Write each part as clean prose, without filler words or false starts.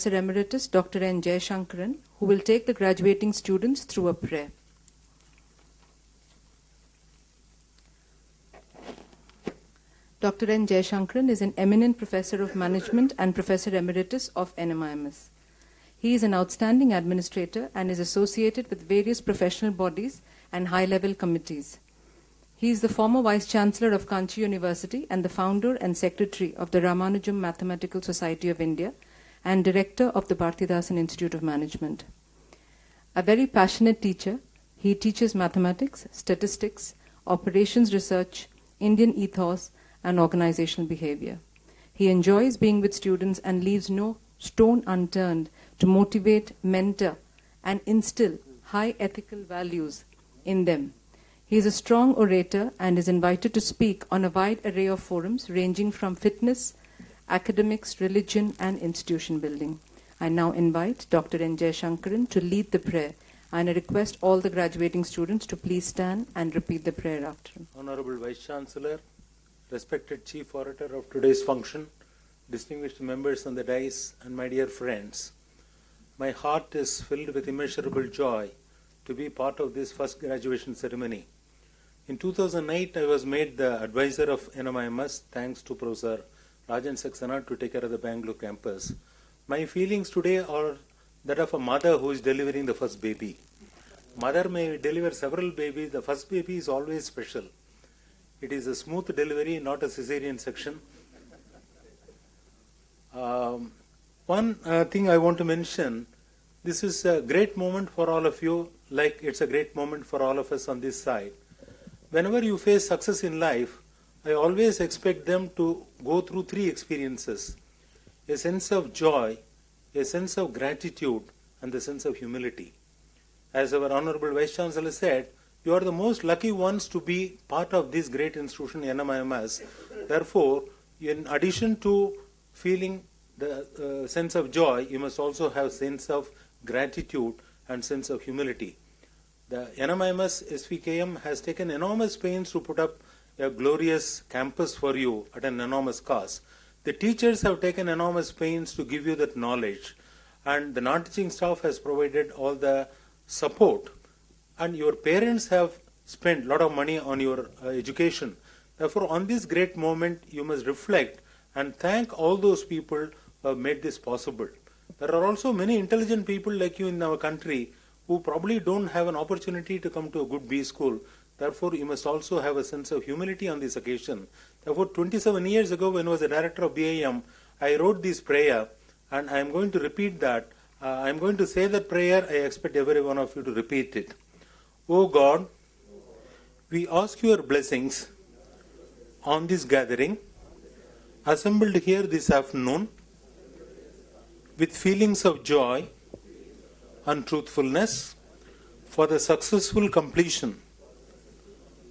Professor Emeritus Dr. N. Jayashankaran, who will take the graduating students through a prayer. Dr. N. Jayashankaran is an eminent professor of management and professor emeritus of NMIMS. He is an outstanding administrator and is associated with various professional bodies and high-level committees. He is the former Vice-Chancellor of Kanchi University and the founder and secretary of the Ramanujam Mathematical Society of India and director of the Bhartidasan Institute of Management. A very passionate teacher, he teaches mathematics, statistics, operations research, Indian ethos, and organizational behavior. He enjoys being with students and leaves no stone unturned to motivate, mentor, and instill high ethical values in them. He is a strong orator and is invited to speak on a wide array of forums ranging from fitness, academics, religion, and institution building. I now invite Dr. N. Jayashankaran to lead the prayer, and I request all the graduating students to please stand and repeat the prayer after him. Honorable Vice Chancellor, respected Chief Orator of today's function, distinguished members on the dais, and my dear friends, my heart is filled with immeasurable joy to be part of this first graduation ceremony. In 2008, I was made the advisor of NMIMS, thanks to Professor Rajan Saxena to take care of the Bangalore campus. My feelings today are that of a mother who is delivering the first baby. Mother may deliver several babies, the first baby is always special. It is a smooth delivery, not a cesarean section. One thing I want to mention, this is a great moment for all of you, like it's a great moment for all of us on this side. Whenever you face success in life, I always expect them to go through three experiences: a sense of joy, a sense of gratitude, and the sense of humility. As our Honorable Vice Chancellor said, you are the most lucky ones to be part of this great institution, NMIMS. Therefore, in addition to feeling the sense of joy, you must also have sense of gratitude and sense of humility. The NMIMS SVKM has taken enormous pains to put up a glorious campus for you at an enormous cost. The teachers have taken enormous pains to give you that knowledge, and the non-teaching staff has provided all the support, and your parents have spent a lot of money on your education. Therefore, on this great moment, you must reflect and thank all those people who have made this possible. There are also many intelligent people like you in our country who probably don't have an opportunity to come to a good B school. Therefore, you must also have a sense of humility on this occasion. Therefore, 27 years ago, when I was the director of BIM, I wrote this prayer, and I am going to repeat that. I am going to say that prayer. I expect every one of you to repeat it. O God, we ask your blessings on this gathering, assembled here this afternoon, with feelings of joy and truthfulness for the successful completion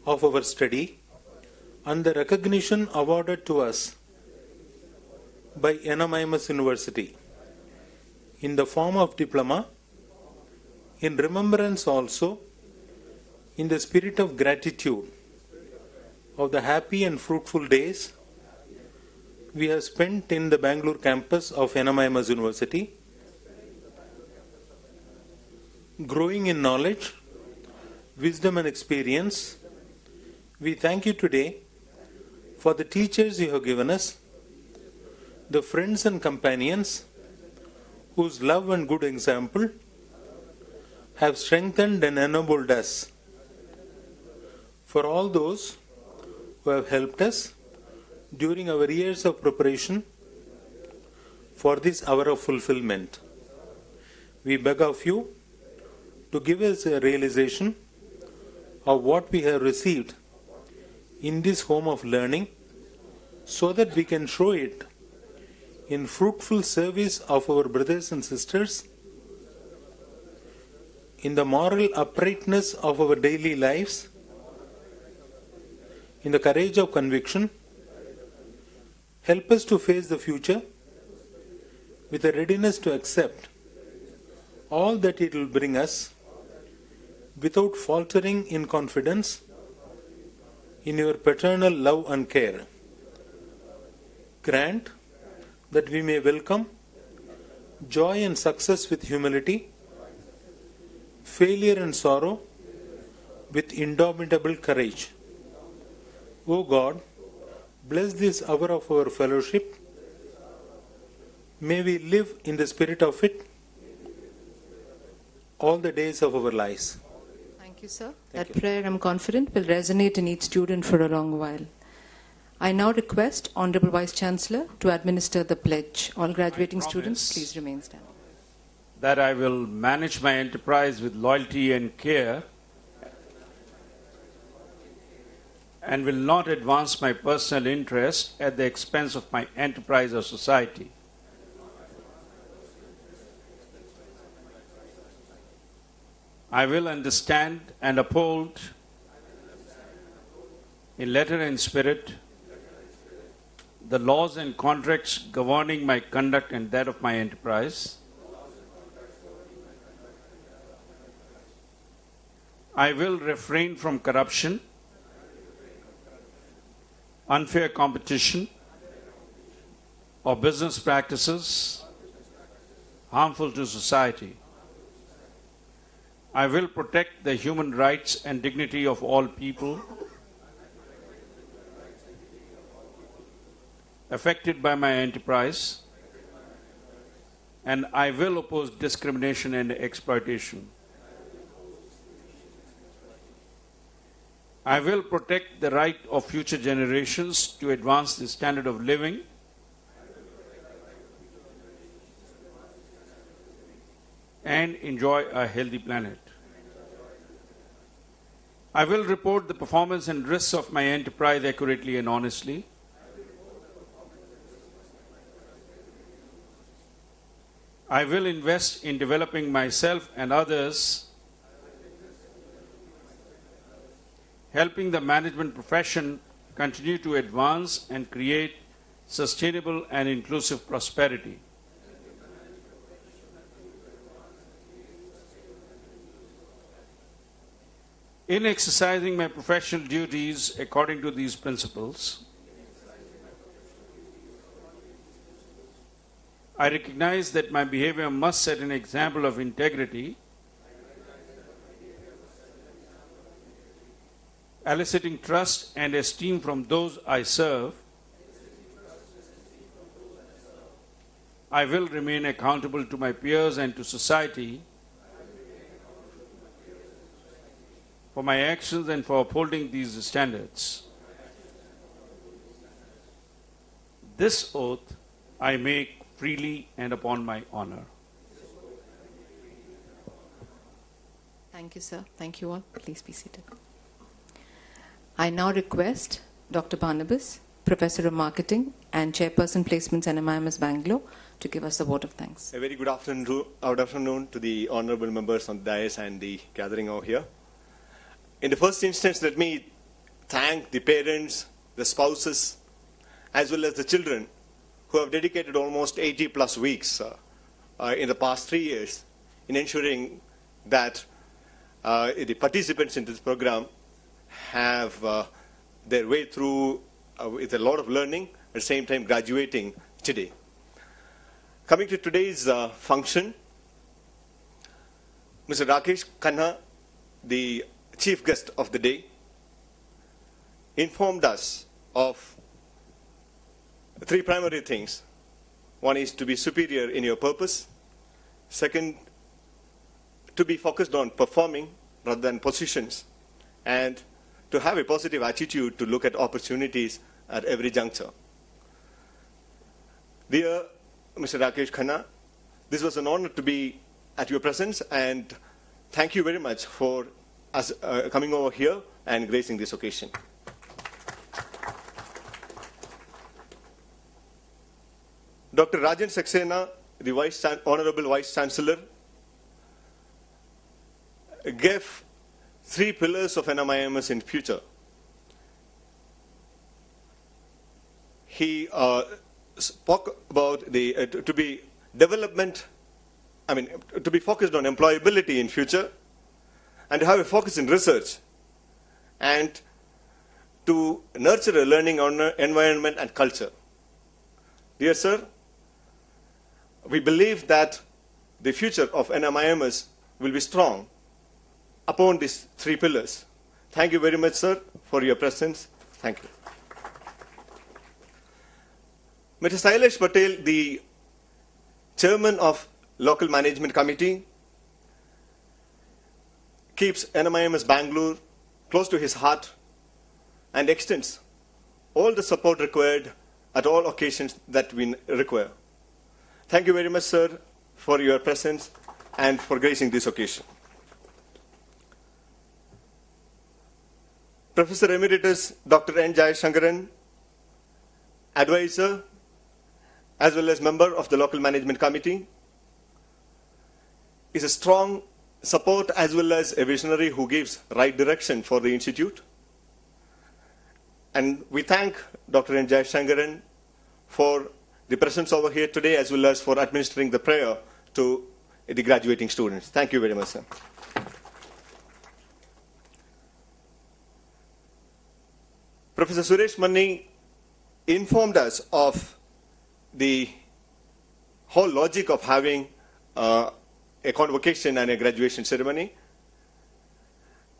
of our study and the recognition awarded to us by NMIMS University in the form of diploma, in remembrance also, in the spirit of gratitude of the happy and fruitful days we have spent in the Bangalore campus of NMIMS University, growing in knowledge, wisdom and experience. We thank you today for the teachers you have given us, the friends and companions whose love and good example have strengthened and enabled us, for all those who have helped us during our years of preparation for this hour of fulfillment. We beg of you to give us a realization of what we have received in this home of learning, so that we can show it in fruitful service of our brothers and sisters, in the moral uprightness of our daily lives, in the courage of conviction. Help us to face the future with a readiness to accept all that it will bring us, without faltering in confidence in your paternal love and care. Grant that we may welcome joy and success with humility, failure and sorrow with indomitable courage. O God, bless this hour of our fellowship. May we live in the spirit of it all the days of our lives. Thank you, sir. Thank That you. prayer, I'm confident, will resonate in each student for a long while. I now request Honorable Vice Chancellor to administer the pledge. All graduating students, please remain standing. That I will manage my enterprise with loyalty and care and will not advance my personal interest at the expense of my enterprise or society. I will understand and uphold in letter and spirit the laws and contracts governing my conduct and that of my enterprise. I will refrain from corruption, unfair competition, or business practices harmful to society. I will protect the human rights and dignity of all people affected by my enterprise, and I will oppose discrimination and exploitation. I will protect the right of future generations to advance the standard of living and enjoy a healthy planet. I will report the performance and risks of my enterprise accurately and honestly. I will invest in developing myself and others, helping the management profession continue to advance and create sustainable and inclusive prosperity. In exercising my professional duties according to these principles, I recognize that my behavior must set an example of integrity, eliciting trust and esteem from those I serve. I will remain accountable to my peers and to society for my actions and for upholding these standards. This oath I make freely and upon my honor. Thank you, sir. Thank you all. Please be seated. I now request Dr. Barnabas, Professor of Marketing and Chairperson Placements NMIMS Bangalore, to give us a vote of thanks. A very good afternoon to the honorable members on the dais and the gathering over here. In the first instance, let me thank the parents, the spouses, as well as the children who have dedicated almost 80 plus weeks in the past 3 years in ensuring that the participants in this program have their way through with a lot of learning, at the same time graduating today. Coming to today's function, Mr. Rakesh Khanna, the chief guest of the day, informed us of 3 primary things. One is to be superior in your purpose. Second, to be focused on performing rather than positions. And to have a positive attitude to look at opportunities at every juncture. Dear Mr. Rakesh Khanna, this was an honor to be at your presence, and thank you very much for us coming over here and gracing this occasion. Dr. Rajan Saxena, the Honorable Vice Chancellor, gave 3 pillars of NMIMS in future. He spoke about the to be focused on employability in future, and to have a focus in research, and to nurture a learning environment and culture. Dear sir, we believe that the future of NMIMS will be strong upon these three pillars. Thank you very much, sir, for your presence. Thank you. Mr. Sailesh Patel, the chairman of Local Management Committee, keeps NMIMS Bangalore close to his heart and extends all the support required at all occasions that we require. Thank you very much, sir, for your presence and for gracing this occasion. Professor Emeritus Dr. N. Jayashankaran, advisor, as well as member of the Local Management Committee, is a strong support as well as a visionary who gives right direction for the institute. And we thank Dr. N. Jayashankaran for the presence over here today as well as for administering the prayer to the graduating students. Thank you very much, sir. Professor Suresh Manni informed us of the whole logic of having a convocation and a graduation ceremony,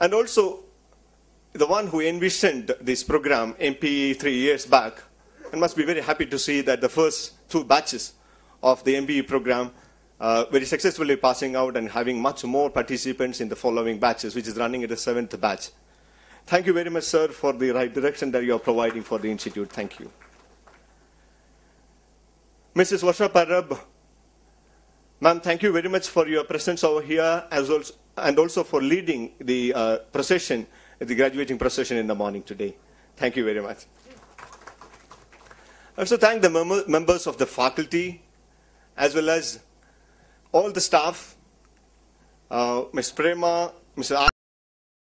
and also the one who envisioned this program, MPE, 3 years back, and must be very happy to see that the first 2 batches of the MPE program very successfully passing out and having much more participants in the following batches, which is running at the 7th batch. Thank you very much, sir, for the right direction that you are providing for the institute. Thank you. Mrs. Varsha Parab, ma'am, thank you very much for your presence over here, and also for leading the procession, the graduating procession in the morning today. Thank you very much. I also thank the members of the faculty, as well as all the staff, Ms. Prema, Mr.